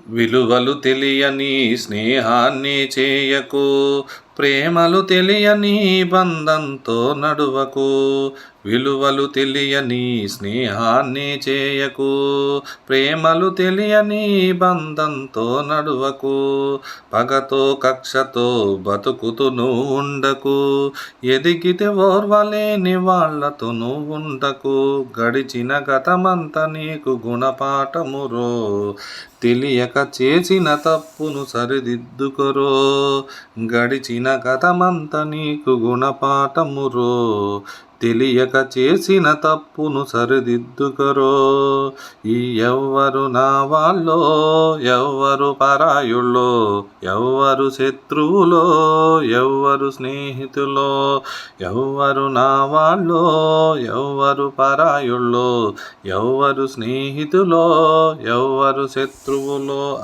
విలువలు తెలియని స్నేహాన్ని చేయకు, ప్రేమలు తెలియని బంధంతో నడువకు. విలువలు తెలియని స్నేహాన్ని చేయకు, ప్రేమలు తెలియని బంధంతో నడువకు. పగతో కక్షతో బతుకుతూ నువ్వు ఉండకు, ఎదిగితే ఓర్వలేని వాళ్లతో నువ్వు ఉండకు. గడిచిన గతమంత నీకు గుణపాఠమురో, తెలియక చేసిన తప్పును సరిదిద్దుకొరో. గడిచిన గతమంత నీకు గుణపాఠమురో, తెలియక చేసిన తప్పును సరిదిద్దుకొరో. ఈ ఎవ్వరు నా వాళ్ళో, ఎవ్వరు పరాయుళ్ళో, ఎవ్వరు శత్రువులో, ఎవ్వరు స్నేహితులో. ఎవ్వరు నా వాళ్ళో, ఎవ్వరు పరాయుళ్ళో, ఎవ్వరు స్నేహితులో, ఎవ్వరు శత్రువులో.